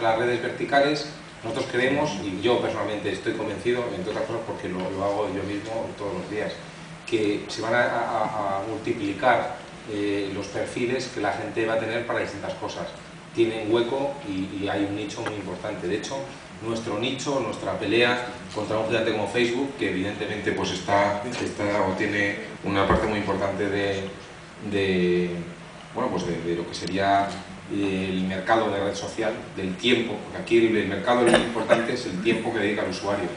de las redes verticales, nosotros creemos, y yo personalmente estoy convencido, entre otras cosas porque lo hago yo mismo todos los días, que se van a multiplicar los perfiles que la gente va a tener para distintas cosas. Tienen hueco y hay un nicho muy importante. De hecho, nuestro nicho, nuestra pelea contra un gigante como Facebook, que evidentemente pues está o tiene una parte muy importante de lo que sería el mercado de red social, del tiempo, porque aquí el mercado lo importante es el tiempo que dedica el usuario.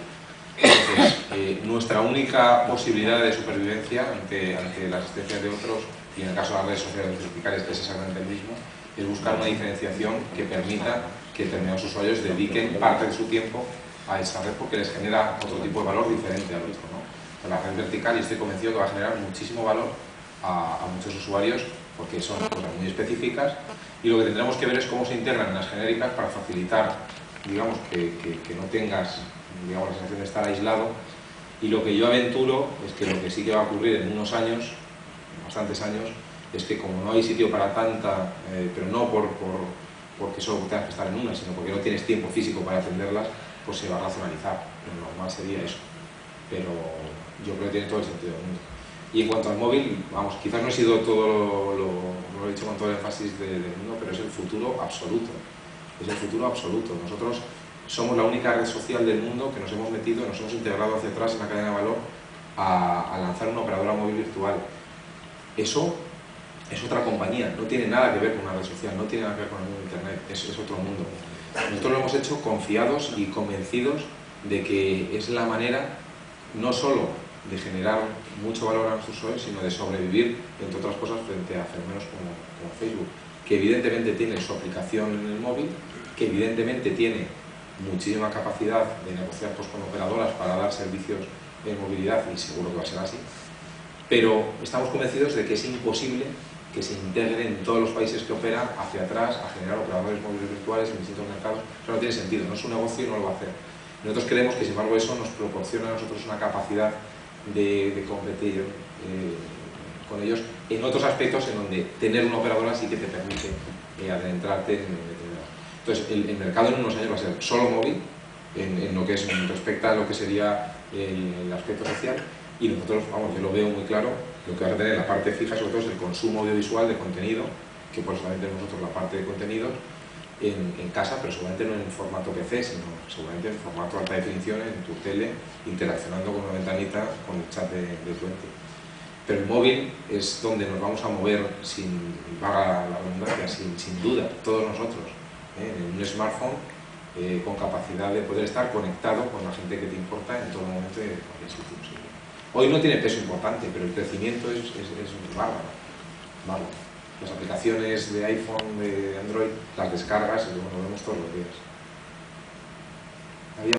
Entonces, nuestra única posibilidad de supervivencia ante la existencia de otros, y en el caso de las redes sociales verticales, que es exactamente el mismo, es buscar una diferenciación que permita que determinados usuarios dediquen parte de su tiempo a esa red porque les genera otro tipo de valor diferente al nuestro, ¿no? O sea, la red vertical, y estoy convencido que va a generar muchísimo valor a muchos usuarios porque son cosas muy específicas, y lo que tendremos que ver es cómo se integran en las genéricas para facilitar, digamos, que no tengas, digamos, la sensación de estar aislado. Y lo que yo aventuro es que lo que sí que va a ocurrir en unos años, bastantes años, es que como no hay sitio para tanta, pero no porque solo tengas que estar en una, sino porque no tienes tiempo físico para atenderlas, pues se va a racionalizar. Lo normal sería eso. Pero yo creo que tiene todo el sentido del mundo. Y en cuanto al móvil, vamos, quizás no he sido todo lo he dicho con todo el énfasis del mundo, pero es el futuro absoluto. Es el futuro absoluto. Nosotros somos la única red social del mundo que nos hemos metido, nos hemos integrado hacia atrás en la cadena de valor a lanzar una operadora móvil virtual. Eso es otra compañía, no tiene nada que ver con una red social, no tiene nada que ver con el mundo de Internet, es otro mundo. Nosotros lo hemos hecho confiados y convencidos de que es la manera no solo de generar mucho valor a nuestros usuarios, sino de sobrevivir, entre otras cosas, frente a fenómenos como Facebook, que evidentemente tiene su aplicación en el móvil, que evidentemente tiene muchísima capacidad de negociar pues, con operadoras para dar servicios en movilidad, y seguro que va a ser así, pero estamos convencidos de que es imposible que se integre en todos los países que opera hacia atrás a generar operadores móviles virtuales en distintos mercados. Eso no tiene sentido, no es un negocio y no lo va a hacer. Nosotros creemos que, sin embargo, eso nos proporciona a nosotros una capacidad de competir con ellos en otros aspectos en donde tener una operadora sí que te permite adentrarte en determinados. Entonces, el mercado en unos años va a ser solo móvil, en lo que respecta a lo que sería el aspecto social, y nosotros, vamos, yo lo veo muy claro, lo que vas a tener en la parte fija sobre todo es el consumo audiovisual de contenido, que por eso también tenemos nosotros la parte de contenidos en casa, pero seguramente no en formato PC, sino seguramente en formato alta definición en tu tele, interaccionando con una ventanita con el chat de tu ente. Pero el móvil es donde nos vamos a mover, sin vaga la redundancia, sin duda, todos nosotros, en un smartphone con capacidad de poder estar conectado con la gente que te importa en todo momento y en cualquier sitio posible. Hoy no tiene peso importante, pero el crecimiento es bárbaro. Las aplicaciones de iPhone, de Android, las descargas y lo vemos todos los días.